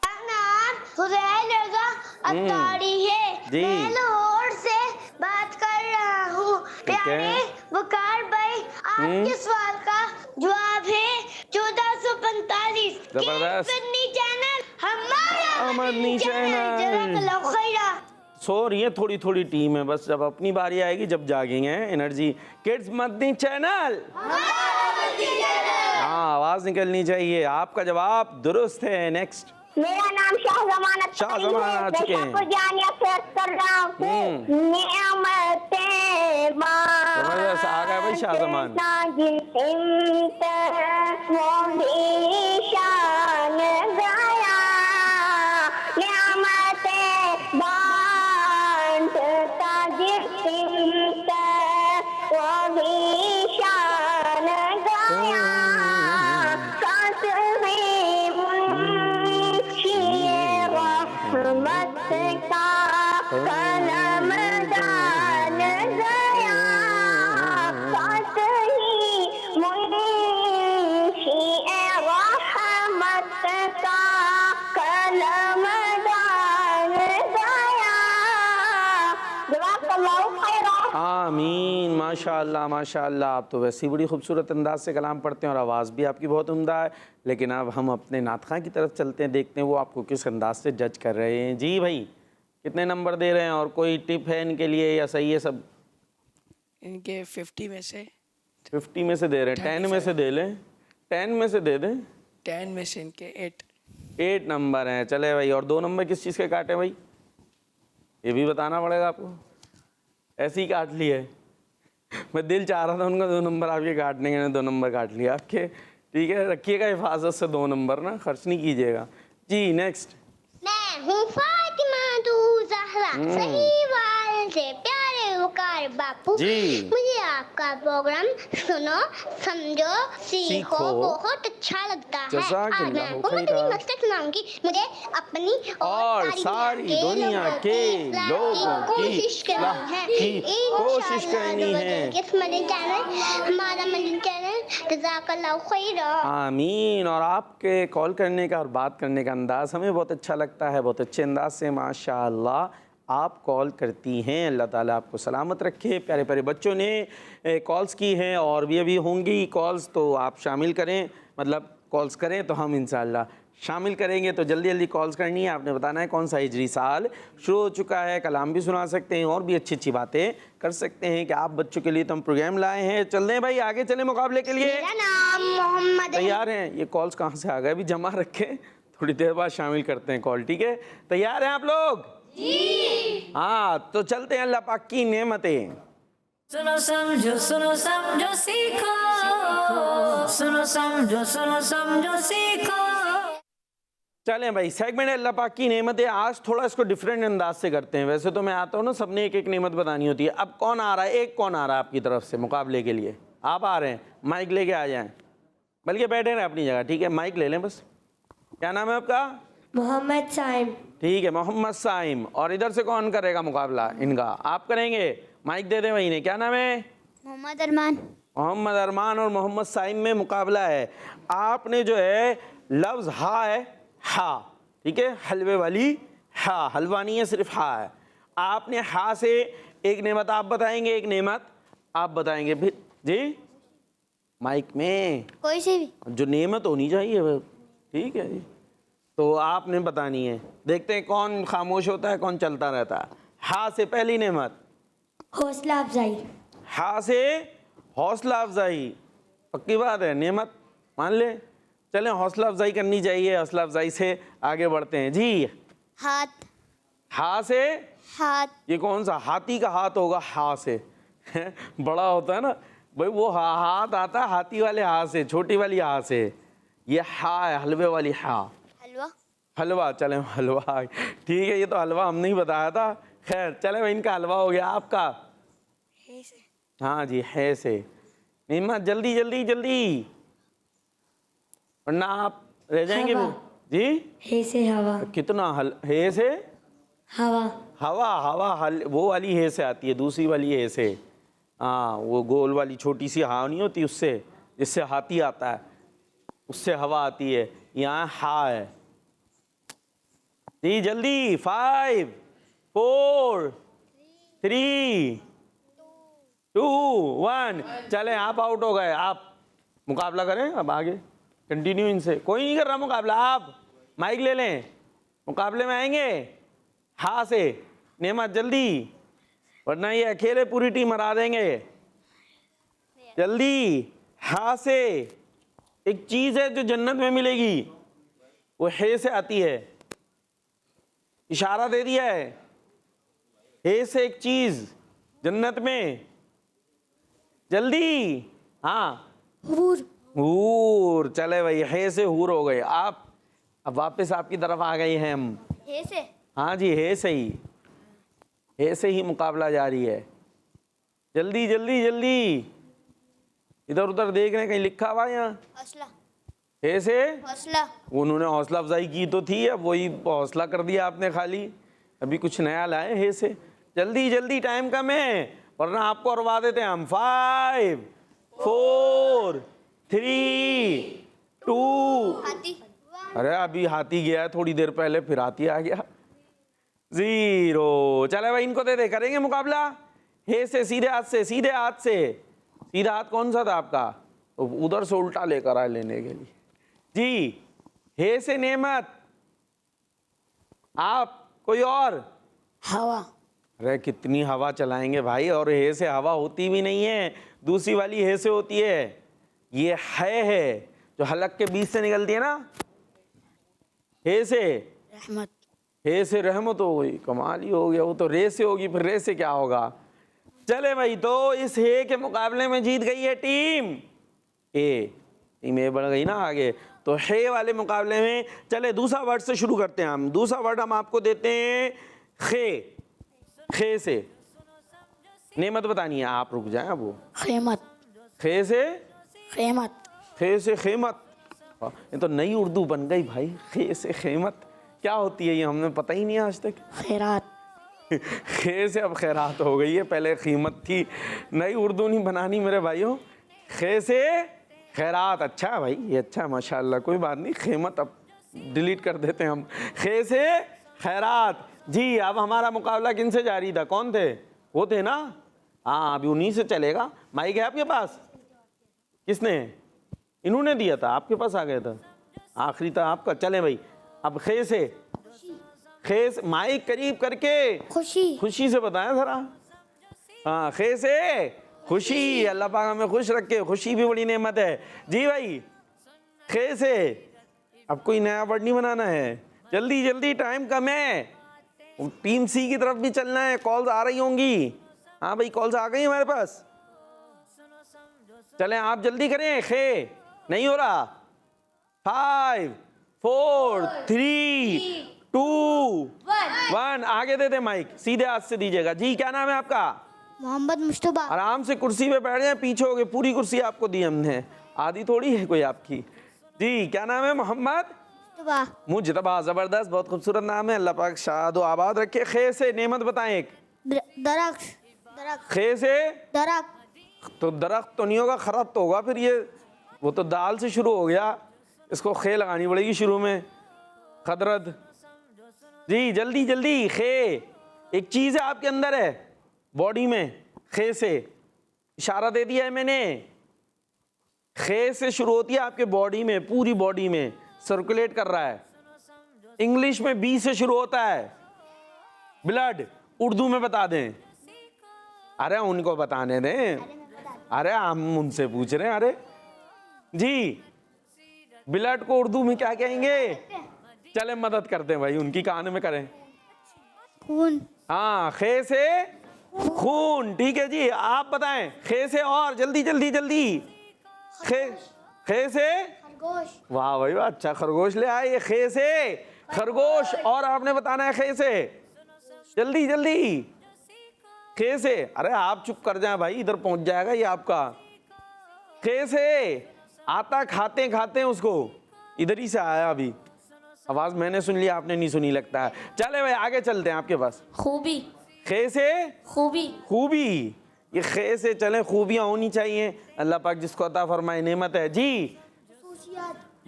नाम हुसैन रज़ा अत्तारी है, जी। मैं लाहौर से बात कर रहा हूँ। ठीक है। प्यारे वकार भाई, आपके सवाल का जवाब 45 जबरदस्त। मदनी चैनल हमारा मदनी चैनल। जज़ाकल्लाहु खैरा। सो रही है थोड़ी थोड़ी टीम है, बस जब अपनी बारी आएगी जब जागेंगे एनर्जी। किड्स मदनी चैनल, हाँ आवाज निकलनी चाहिए। आपका जवाब दुरुस्त है। नेक्स्ट। मेरा नाम शाहजमान शाहजमान आ चुके हैं। से कर रहा हूँ नेमतें जबरदस्त, आ गए भाई शाहजमान। वो भी शान गाया, नेमतें बांटता जिसमत, वो भी शान गाया। साथ में मुंशिए रहमत का कलम दान गया, साथ ही मुंशिए रहमत का कलम दान गया। जज़ाकल्लाहु खैरा। आमीन। माशाअल्लाह माशाअल्लाह, आप तो वैसे ही बड़ी खूबसूरत अंदाज से कलाम पढ़ते हैं और आवाज़ भी आपकी बहुत उम्दा है। लेकिन अब हम अपने नातख़ा की तरफ चलते हैं, देखते हैं वो आपको किस अंदाज से जज कर रहे हैं। जी भाई, कितने नंबर दे रहे हैं और कोई टिप है इनके लिए या सही है सब? इनके 50 में से 50 में से दे रहे हैं, 10 में से दे लें, 10 में से दे दें। 10 में से इनके 8 नंबर हैं। चले भाई, और 2 नंबर किस चीज़ के काटे भाई, ये भी बताना पड़ेगा आपको। ऐसे ही काट लिए, मैं दिल चाह रहा था उनका 2 नंबर आपके काटने के, 2 नंबर काट लिया आपके। ठीक है, रखिएगा हिफाजत से 2 नंबर ना, खर्च नहीं कीजिएगा। जी नेक्स्ट। मैं हूँ फातिमा तू ज़हरा, सही वाल से प्यारे वकार बापू जी। मुझे आपका प्रोग्राम सुनो समझो सीखो बहुत अच्छा लगता है। आज मैं जज़ाकल्लाहु आपको खैरा। मदनी मकसद सुनाऊंगी। मुझे अपनी और सारी दुनिया के लोगों की कोशिश करनी है, कोशिश करनी है। किस मदनी चैनल, हमारा मदनी चैनल। जज़ाकल्लाहु खैरा। आमीन। और आपके कॉल करने का और बात करने का अंदाज़ हमें बहुत अच्छा लगता है, बहुत अच्छे अंदाज से माशाअल्लाह आप कॉल करती हैं। अल्लाह ताला आपको सलामत रखे। प्यारे प्यारे बच्चों ने कॉल्स की हैं और भी अभी होंगी कॉल्स, तो आप शामिल करें, मतलब कॉल्स करें तो हम इंशाअल्लाह शामिल करेंगे। तो जल्दी जल्दी कॉल्स करनी है, आपने बताना है कौन सा हिजरी साल शुरू हो चुका है। कलाम भी सुना सकते हैं और भी अच्छी अच्छी बातें कर सकते हैं कि आप बच्चों के लिए तो हम प्रोग्राम लाए हैं। चल रहे हैं भाई, आगे चले मुकाबले के लिए। मेरा नाम मोहम्मद तैयार हैं? ये कॉल्स कहाँ से आ गए, अभी जमा रखें, थोड़ी देर बाद शामिल करते हैं कॉल। ठीक है, तैयार हैं आप लोग? जी। हाँ, तो चलते हैं अल्लाह पाक की नेमतें। सुनो समझो सीखो, सुनो समझो सीखो। चलें भाई, सेगमेंट अल्लाह पाक की नेमतें। आज थोड़ा इसको डिफरेंट अंदाज से करते हैं। वैसे तो मैं आता हूँ ना, सबने एक एक नेमत बतानी होती है। अब कौन आ रहा है, एक कौन आ रहा है आपकी तरफ से मुकाबले के लिए? आप आ रहे हैं, माइक लेके आ जाएं, बल्कि बैठे रहें अपनी जगह। ठीक है, माइक ले लें बस। क्या नाम है आपका? मोहम्मद साइम। ठीक है, मोहम्मद साइम। और इधर से कौन करेगा मुकाबला इनका? आप करेंगे। माइक दे दें वही ने। क्या नाम है? मोहम्मद अरमान। मोहम्मद अरमान और मोहम्मद साइम में मुकाबला है। आपने जो है लफ्ज़ हा है, हा, ठीक है, हलवे वाली हा, हलवा नहीं है, सिर्फ हा है। आपने हा से एक नेमत आप बताएंगे, एक नेमत आप बताएंगे। फिर जी माइक में कोई से भी जो नेमत होनी चाहिए, ठीक है जी, तो आपने बतानी है। देखते हैं कौन खामोश होता है, कौन चलता रहता है। हा से पहली नेमत, हौसला अफजाई। हा से हौसला अफजाई। पक्की बात है, नेमत मान ले। चलें, हौसला अफजाई करनी चाहिए, हौसला अफजाई से आगे बढ़ते हैं जी। हाथ। हा से हाथ। ये कौन सा हाथी का हाथ होगा? हा से बड़ा होता है ना भाई, वो हाथ आता है हाथी वाले हा से, छोटी वाली हा से। ये हा है, हलवे वाली हा। हलवा। हलवा, चले हलवा, ठीक है, ये तो हलवा हमने ही बताया था। खैर चले भाई, इनका हलवा हो गया। आपका? है से। हाँ जी, है से। नीमा जल्दी जल्दी जल्दी, वरना आप रह जाएंगे हवा। फिर। जी हे से हवा। कितना हे से हवा। हवा, हवा वो वाली हे से आती है, दूसरी वाली हे से। हाँ, वो गोल वाली छोटी सी हा नहीं होती, उससे, जिससे हाथी आता है, उससे हवा आती है। यहाँ हा है जी। जल्दी, 5 4 3 2 1। चलें, आप आउट हो गए। आप मुकाबला करें अब आगे। कंटिन्यू इनसे, कोई नहीं कर रहा मुकाबला, आप माइक ले लें, मुकाबले में आएंगे। हाँ से नेमत जल्दी, वरना ये अकेले पूरी टीम हरा देंगे। जल्दी हाँ से। एक चीज है जो जन्नत में मिलेगी, वो हे से आती है, इशारा दे दिया है। हे से एक चीज जन्नत में, जल्दी। हाँ हूर। हूर, चले भाई, हे से हूर हो गए आप। अब वापस आपकी तरफ आ गए हैं हम। हे से हाँ जी, हे से ही, हे से ही मुकाबला जारी है। जल्दी जल्दी जल्दी, इधर उधर देख रहे हैं कहीं लिखा हुआ है यहाँ हौसला हे से। हौसला उन्होंने हौसला अफजाई की तो थी, अब वही हौसला कर दिया आपने खाली। अभी कुछ नया लाए हे से। जल्दी जल्दी, टाइम कम है वरना आपको हरवा देते हैं हम। 5 4 3 2। हाथी अरे अभी हाथी गया है थोड़ी देर पहले, फिर हाथी आ गया। 0। चले भाई, इनको दे दे, करेंगे मुकाबला। हे से सीधे हाथ से, सीधे हाथ से। सीधा हाथ कौन सा था आपका? तो उधर से उल्टा लेकर आए लेने के लिए जी। हे से नेमत, आप कोई और? हवा। अरे कितनी हवा चलाएंगे भाई, और हे से हवा होती भी नहीं है, दूसरी वाली हे से होती है। ये है जो हलक के बीच से निकलती है ना, हे से रहमत। हे से रहमत हो गई, कमाल ही हो गया। वो तो रे से होगी, फिर रे से क्या होगा। चले भाई, तो इस हे के मुकाबले में जीत गई है टीम ए। टीम ए बढ़ गई ना आगे, तो हे वाले मुकाबले में। चले दूसरा वर्ड से शुरू करते हैं हम। दूसरा वर्ड हम आपको देते हैं खे। खे से नेमत बतानी है, आप रुक जाएं। वो खेमत। खे से खेमत। खे से खेमत, ये तो नई उर्दू बन गई भाई। खे से खेमत क्या होती है ये हमने पता ही नहीं आज तक। खैरात। खे से अब खैरात हो गई है, पहले कीमत थी। नई उर्दू नहीं बनानी मेरे भाइयों। खे से खैरात, अच्छा है भाई, ये अच्छा है माशाल्लाह, कोई बात नहीं। कीमत अब डिलीट कर देते हैं हम। खे से खैरात जी। अब हमारा मुकाबला किन से जारी था? कौन थे? वो थे ना, हाँ अभी उन्हीं से चलेगा। माइक है आपके पास? किसने? इन्होंने दिया था, आपके पास आ गया था, आखिरी था आपका। चले भाई, अब खे से, खे से माइक करीब करके खुशी। खुशी से बताएं जरा। हाँ, खे से खुशी, अल्लाह पाक हमें खुश रखे, खुशी भी बड़ी नेमत है जी भाई। खे से अब कोई नया वर्ड नहीं बनाना है, जल्दी जल्दी, टाइम कम है। टीम सी की तरफ भी चलना है, कॉल्स आ रही होंगी। हाँ भाई, कॉल्स आ गई हमारे पास। चलें आप जल्दी करें, खे नहीं हो रहा। 5 4 3 2 1। आगे दे दे माइक, सीधे हाथ से दीजिएगा जी। क्या नाम है आपका? मोहम्मद मुश्तबा। आराम से कुर्सी पे बैठ जाए, पीछे हो गए, पूरी कुर्सी आपको दी हमने, आधी थोड़ी है कोई आपकी जी। क्या नाम है? मोहम्मद मुजतबा। जबरदस्त, बहुत खूबसूरत नाम है, अल्लाह पाक शाद व आबाद रखे। खे से नेमत बताएं एक। दरख्त। खे से दरख्त। तो दरख्त तो नहीं होगा, खरत तो होगा फिर। ये वो तो दाल से शुरू हो गया, इसको खे लगानी पड़ेगी शुरू में, खदरत जी। जल्दी जल्दी, खे एक चीज है आपके अंदर है, बॉडी में। खे से इशारा दे दिया है मैंने। खे से शुरू होती है आपके बॉडी में, पूरी बॉडी में सर्कुलेट कर रहा है। इंग्लिश में बी से शुरू होता है, ब्लड। उर्दू में बता दें। अरे उनको बताने दें, अरे हम उनसे पूछ रहे हैं। अरे जी, ब्लड को उर्दू में क्या कहेंगे? चले मदद करते हैं भाई, उनकी कान में करें। खून। हाँ, खे से खून, ठीक है जी। आप बताएं खे से, और जल्दी जल्दी जल्दी। खे से खरगोश। वाह भाई वाह, अच्छा खरगोश ले आए। ये खे से खरगोश, और आपने बताना है खे से, जल्दी जल्दी। खे से, अरे आप चुप कर जाए भाई, इधर पहुंच जाएगा ये आपका। खे से आता खाते खाते उसको, इधर ही से आया अभी, आवाज मैंने सुन लिया, आपने नहीं सुनी लगता है। चले भाई आगे चलते हैं आपके पास। खूबी। खे से खूबी। खूबी, ये खे से चले, खूबियां होनी चाहिए, अल्लाह पाक जिसको अता फरमाए नेमत है जी।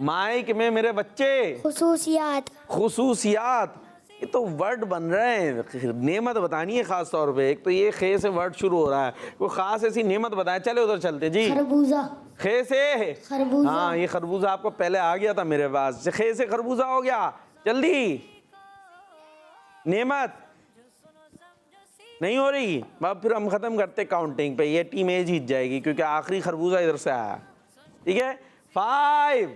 माइक में मेरे बच्चे, खुसूसियात। खुसूसियात, ये तो वर्ड बन रहे हैं, नेमत बतानी है खास तौर पे। एक तो ये खे से वर्ड शुरू हो रहा है, कोई खास ऐसी नेमत बताए। चले उधर चलते जी। खरबूजा। खे से खरबूजा। हाँ, ये खरबूजा आपको पहले आ गया था मेरे पास। खे से खरबूजा हो गया। जल्दी नेमत नहीं हो रही। अब फिर हम खत्म करते काउंटिंग पे। ये टीम ए जीत जाएगी क्योंकि आखिरी खरबूजा इधर से आया। ठीक है, 5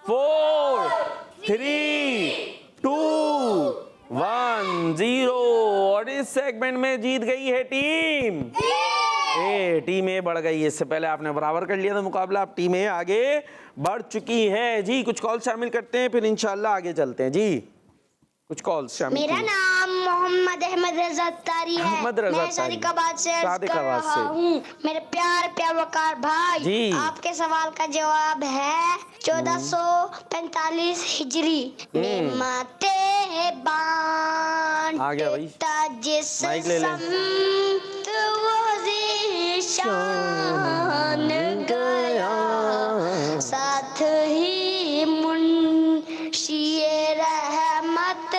4 3 2 1 0। और इस सेगमेंट में जीत गई है टीम ए। टीम ए बढ़ गई है। इससे पहले आपने बराबर कर लिया था मुकाबला, अब टीम ए आगे बढ़ चुकी है जी। कुछ कॉल शामिल करते हैं, फिर इंशाल्लाह आगे चलते हैं जी। कुछ कॉल शामिल। मेरा नाम मोहम्मद अहमद रजा तारी है। अहमद रजा मैं सादिकाबाद से अर्ज कर सादिकाबाद रहा से। हूँ। मेरे प्यार वकार भाई जी। आपके सवाल का जवाब है 1445 हिजरी में माते बान आ गया भाई। जिस माइक ले ले। समत वो ज़ीशान गया, साथ ही मुंशिए रहमत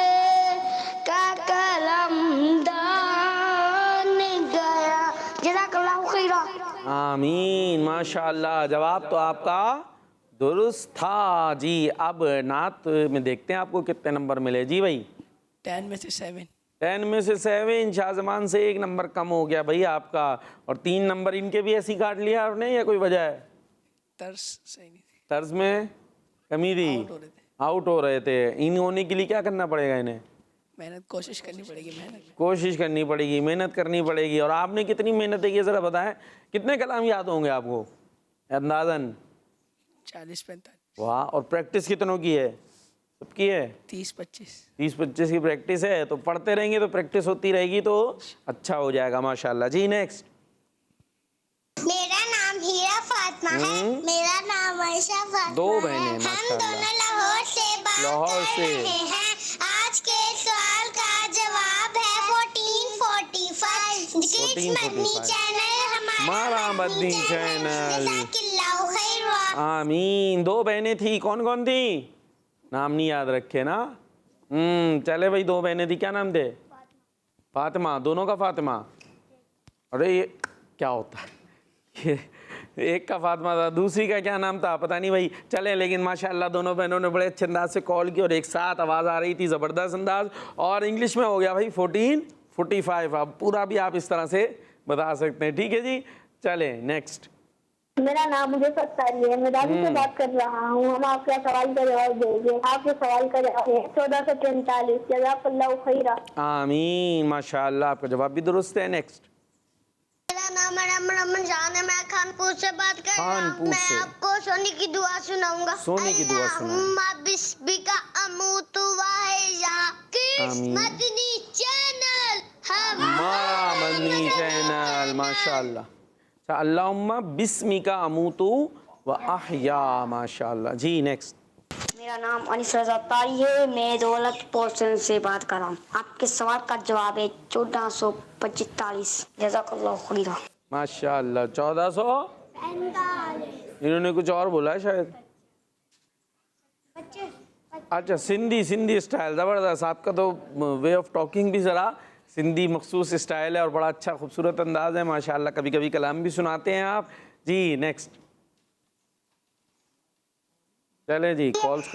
का कलम दान गया। जज़ाकल्लाहु खैरा। आमीन, माशाल्लाह। जवाब तो आपका दुरुस्त था जी। अब नात में देखते हैं आपको कितने नंबर मिले जी भाई। 10 में से 7। 10 में से 7। शाहजमान से 1 नंबर कम हो गया भाई आपका। और 3 नंबर इनके भी ऐसी काट लिया आपने या कोई वजह है? तर्स सही नहीं थी, तर्ज में कमी थी, आउट हो रहे थे। आउट हो रहे थे। इन होने के लिए क्या करना पड़ेगा इन्हें? मेहनत कोशिश करनी पड़ेगी, मेहनत। कोशिश करनी पड़ेगी, मेहनत करनी पड़ेगी। और आपने कितनी मेहनत की ज़रा बताएं। कितने कलाम याद होंगे आपको अंदाज़न? 40-45। वाह। और प्रैक्टिस कितनों की है? सबकी है 30-25। 30-25 की प्रैक्टिस है। तो पढ़ते रहेंगे तो प्रैक्टिस होती रहेगी तो अच्छा हो जाएगा माशाल्लाह जी। नेक्स्ट। मेरा नाम हीरा फातिमा है। मेरा नाम आयशा फातिमा 2 है। बहनें हम माशाल्लाह। दोनों लाहौर से बात लाहौर कर से। रहे हैं। आज के सवाल का जवाब है 1445। किड्स मदनी 1445 चैनल हमारा मदनी चैनल। जज़ाकल्लाहु खैरा। आमीन। 2 बहनें थी, कौन कौन थी? नाम नहीं याद रखे ना। चले भाई, 2 बहनें थी, क्या नाम थे? फातिमा। दोनों का फातिमा। अरे ये क्या होता है? एक का फातिमा था, दूसरी का क्या नाम था पता नहीं भाई। चले, लेकिन माशाल्लाह दोनों बहनों ने बड़े अच्छे अंदाज से कॉल की और एक साथ आवाज़ आ रही थी, ज़बरदस्त अंदाज। और इंग्लिश में हो गया भाई 1445। अब पूरा भी आप इस तरह से बता सकते हैं। ठीक है जी, चले नेक्स्ट। मेरा नाम मुझे सत्तारी है। मैं दादी से बात कर रहा हूँ। हम आपका सवाल का जवाब देंगे। आपके सवाल का जवाब है 1443। जज़ाकल्लाहु खैरा। आमीन, माशाल्लाह। आपका जवाब भी दुरुस्त है। नेक्स्ट। मेरा नाम रमन जान है। मैं खानपुर से बात कर रहा हूँ। खानपुर मैं से। आपको सोने की दुआ सुनाऊंगा। सोने की दुआ सुनाओ। अल्लाहुम्मा बिस्मिका अमूतु वहया। किड्स आमीन। मदनी चैनल हमारा मदनी चैनल माशाल्लाह। अच्छा, अल्लाहुम्मा बिस्मिका अमूतु व अहया। माशाल्लाह जी। नेक्स्ट। मेरा नाम अनीस रजा तारी है। मैं दौलतपुर से बात कर रहा हूँ। आपके सवाल का जवाब है 1445। जज़ाकल्लाहु खैरा। माशाल्लाह। 1400। इन्होंने कुछ और बोला है शायद। अच्छा, सिंधी स्टाइल ज़बरदस्त। आपका तो वे ऑफ टॉकिंग भी ज़रा सिंधी मखसूस स्टाइल है और बड़ा अच्छा खूबसूरत अंदाज है माशाल्लाह। कभी कभी कलाम भी सुनाते हैं आप जी। नेक्स्ट। चले जी, कॉल्स।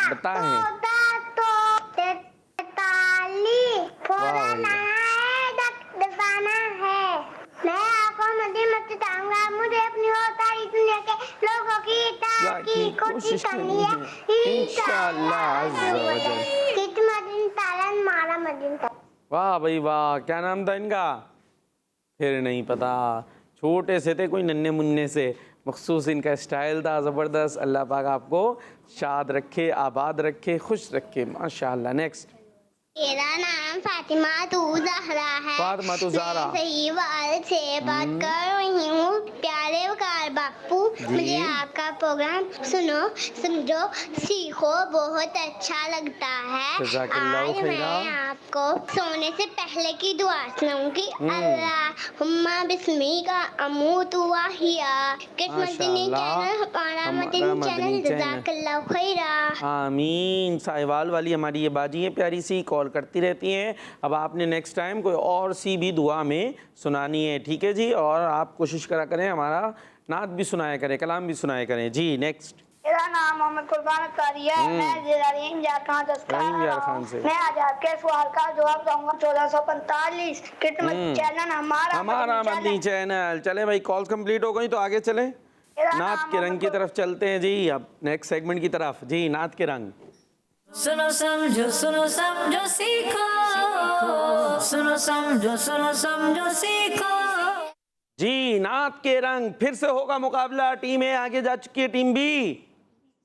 बताएं। मैं आपको मदीना मस्जिद आऊंगा। मुझे अपनी होतारी दुनिया के लोगों की कोशिश करनी है इंशाअल्लाह अज़्ज़ा वजल। मारा मदीना। वाह भाई वाह। क्या नाम था इनका? फिर नहीं पता। छोटे से थे, कोई नन्हे मुन्ने से। मखसूस इनका स्टाइल था, ज़बरदस्त। अल्लाह पाक आपको शाद रखे, आबाद रखे, खुश रखे माशाल्लाह। नेक्स्ट। मेरा नाम फातिमा तू ज़हरा है। फातिमा तू ज़हरा। मैं सही वाल से बात कर रही हूँ। प्यारे वकार बाप बापू, मुझे आपका प्रोग्राम सुनो, समझो, सीखो, बहुत अच्छा लगता है। जज़ाकल्लाहु आज खैरा। मैं आपको सोने से पहले की दुआ सुनाऊंगी। अल्लाहुम्मा बिस्मिका अमूतु व अहिया। मदनी चैनल, हमारा मदनी चैनल, जज़ाकल्लाहु खैरा। आमीन। साहिवाल वाली हमारी ये बाजी हैं प्यारी सी, कॉल करती रहती हैं। अब आपने नेक्स्ट टाइम कोई और सी भी दुआ में सुनानी है, ठीक है जी। और आप कोशिश करा करें हमारा नात भी सुनाया करें, कलाम भी सुनाया करें जी। नेक्स्ट। मेरा नाम मोहम्मद कुर्बान अख्तारी है। मैं जिला रहीम यार खान से। मैं आज आपके सवाल का जवाब दूंगा। 1445 किस्मत चैनल हमारा मदनी चैनल। चले भाई, कॉल कंप्लीट हो गई तो आगे चलें, नात के रंग की तरफ चलते हैं जी। अब नेक्स्ट सेगमेंट की तरफ जी, नात के रंग। सुनो समझो सीखो, सुनो समझो सीखो। जी, नात के रंग फिर से होगा मुकाबला। टीम ए आगे जा चुकी है, टीम बी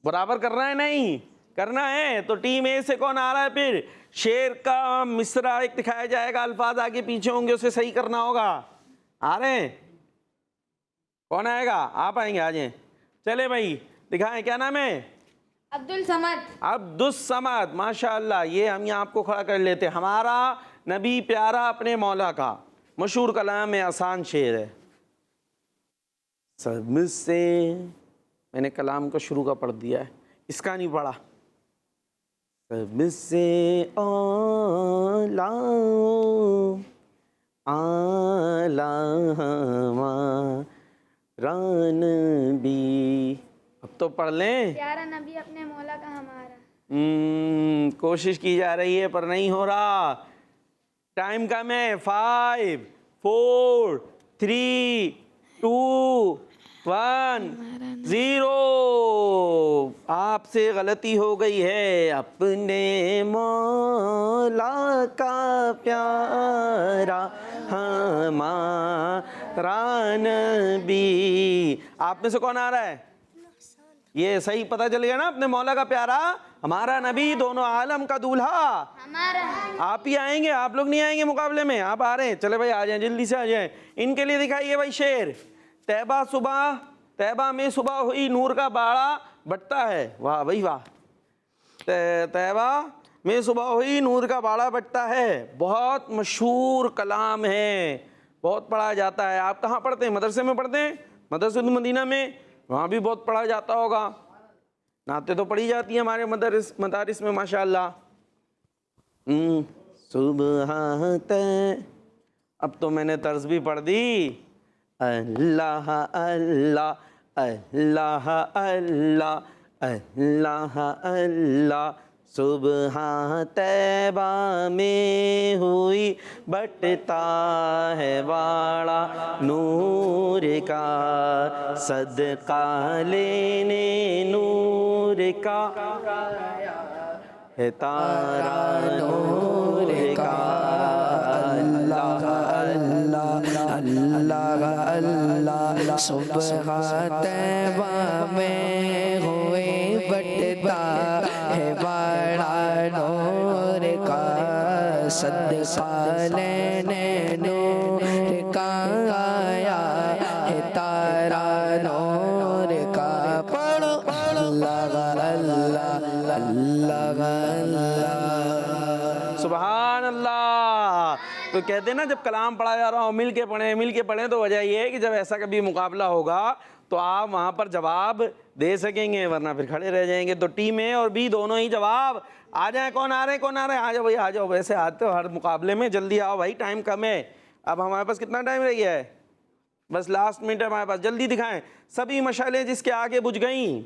बराबर करना है, नहीं करना है तो टीम ए से कौन आ रहा है? फिर शेर का मिसरा एक दिखाया जाएगा, अल्फाज आगे पीछे होंगे, उसे सही करना होगा। आ रहे हैं? कौन आएगा? आप आएंगे, आ जाएं। चले भाई, दिखाएं, क्या नाम है? अब्दुल समद। अब्दुल समद, माशाअल्लाह। ये हम यहाँ आपको खड़ा कर लेते हैं। हमारा नबी प्यारा अपने मौला का मशहूर कलाम में आसान शेर है। सबसे, मैंने कलाम का शुरू का पढ़ दिया है, इसका नहीं पढ़ा। सबसे आला आला हमारा नबी। अब तो पढ़ लें। प्यारा नबी अपने मौला का हमारा। कोशिश की जा रही है पर नहीं हो रहा। टाइम कम है। 5 4 3 2 1 0। आपसे गलती हो गई है। अपने मौला का प्यारा हमारा नबी। आप में से कौन आ रहा है? ये सही पता चल गया ना, अपने मौला का प्यारा हमारा नबी, दोनों आलम का दूल्हा हमारा। आप ही आएंगे, आप लोग नहीं आएंगे मुकाबले में। आप आ रहे हैं? चले भाई, आ जाएं, जल्दी से आ जाएं। इनके लिए दिखाइए भाई शेर। तैबा में सुबह हुई, नूर का बाड़ा बटता है। वाह भाई वाह। तैबा में सुबह हुई, नूर का बाड़ा बटता है। बहुत मशहूर कलाम है, बहुत पढ़ा जाता है। आप कहाँ पढ़ते हैं? मदरसे में पढ़ते हैं? मदरसे मदीना में, वहाँ भी बहुत पढ़ा जाता होगा। नाते तो पढ़ी जाती है हमारे मदारिस में माशाअल्लाह। सुबह तै, अब तो मैंने तर्ज भी पढ़ दी। अल्लाह अल्लाह अल्लाह अल्लाह अल्लाह अल्लाह। सुबह तैबा में हुई, बटता है बाड़ा नूर का, सदका लेने नूर का है तारा नूर का। अल्लाह अल्लाह अल्लाह अल्लाह। सुबह तैबा में हुए, बटता है बाड़ा नूर का, सदका लेने नूर का आया है तारा नूर का। पढ़ो अल्लाह अल्लाह अल्लाह अल्लाह। सुभान अल्लाह। तो कहते हैं ना, जब कलाम पढ़ा जा रहा हो मिल के पढ़ें। तो वजह ये है कि जब ऐसा कभी मुकाबला होगा तो आप वहाँ पर जवाब दे सकेंगे, वरना फिर खड़े रह जाएंगे। तो टीम ए और बी दोनों ही जवाब आ जाए। कौन आ रहे हैं? आ जाओ भाई, आ जाओ। वैसे आते हो हर मुकाबले में, जल्दी आओ भाई, टाइम कम है। अब हमारे पास कितना टाइम रह गया है? बस लास्ट मिनट है हमारे पास, जल्दी दिखाएं। सभी मशालें जिसके आगे बुझ गईं,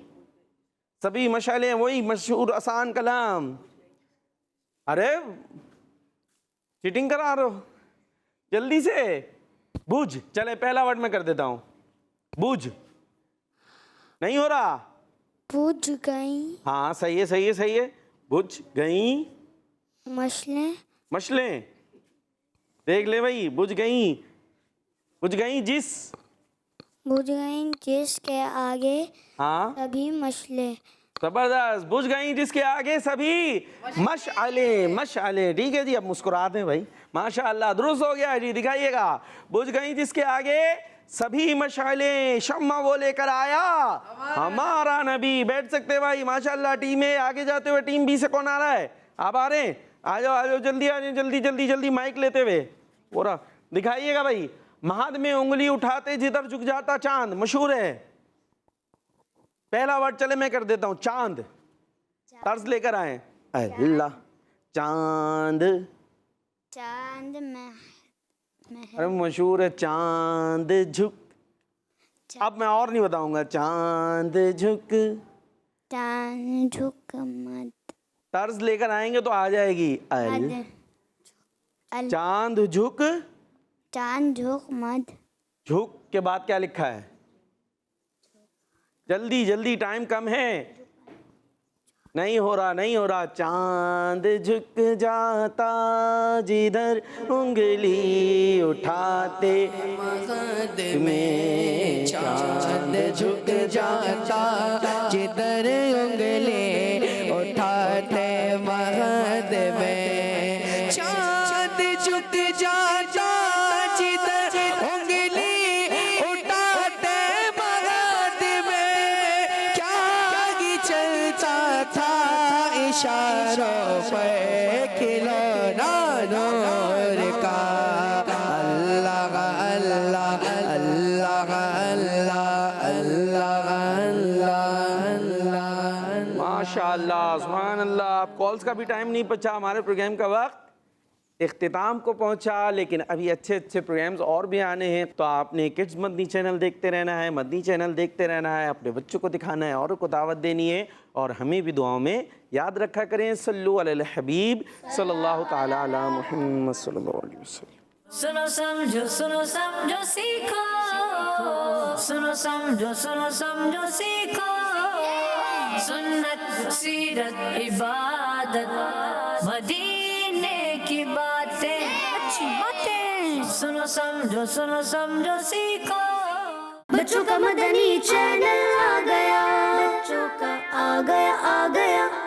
सभी मशालें, वही मशहूर आसान कलाम। अरे चीटिंग करा रहे हो, जल्दी से बुझ। चले, पहला वर्ड मैं कर देता हूँ, बुझ। नहीं हो रहा? बुझ गई हाँ सही है, सही है, सही है। बुझ गई मछलें, मछलें। देख ले भाई, बुझ गई जिस, बुझ गई जिसके आगे हाँ सभी मछलें। जबरदस्त। बुझ गई जिसके आगे सभी मशअले। ठीक है जी, अब मुस्कुराते हैं भाई, माशाअल्लाह, दुरुस्त हो गया जी। दिखाइएगा, बुझ गई जिसके आगे सभी मशाइलें शम्मा वो लेकर आया हमारा नबी। बैठ सकते हैं भाई, माशाल्लाह। टीम ए आगे जाते हुए टीम बी से कौन आ रहा है? आप आ रहे हैं? आ जाओ जल्दी आ जाओ, जल्दी जल्दी जल्दी माइक लेते हुए पूरा दिखाइएगा भाई। महद में उंगली उठाते जिधर झुक जाता चांद, मशहूर है। पहला वर्ड चले मैं कर देता हूं, चांद। तर्ज लेकर आए। अल्लाह चांद, चांद में अरे मशहूर है चांद झुक। अब मैं और नहीं बताऊंगा, चांद झुक। चांद झुक मत, तर्ज लेकर आएंगे तो आ जाएगी। चांद झुक, चांद झुक मत। झुक के बाद क्या लिखा है? जल्दी जल्दी, टाइम कम है। नहीं हो रहा, नहीं हो रहा। चांद झुक जाता जिधर उंगली उठाते महद में, चांद झुक जाता जिधर उंगली उठाते महद में। चांद झुक जाता जिधर उंगली उठाते महद में। क्या ही चलता था इशारों पे खिलौना नूर का। अल्लाह अल्लाह अल्लाह अल्लाह अल्लाह अल्लाह। माशाअल्लाह, सुभान अल्लाह। आप कॉल्स का भी टाइम नहीं बचा, हमारे प्रोग्राम का वक्त इख्तिताम को पहुंचा। लेकिन अभी अच्छे अच्छे प्रोग्राम्स और भी आने हैं, तो आपने किड्स मदनी चैनल देखते रहना है, मदनी चैनल देखते रहना है, अपने बच्चों को दिखाना है, औरों को दावत देनी है, और हमें भी दुआओं में याद रखा करें। सल्लु अलल हबीब सल्लल्लाहु ताला अला मुहम्मद सल्लल्लाहु अलैहि वसल्लम। सुनो समझो सीखो, सुनो समझो सीखो। सुन्नत सीरत इबादत मदीने की बातें, अच्छी बातें। सुनो समझो सीखो। बच्चों का मदनी चैनल आ गया, बच्चों का आ गया।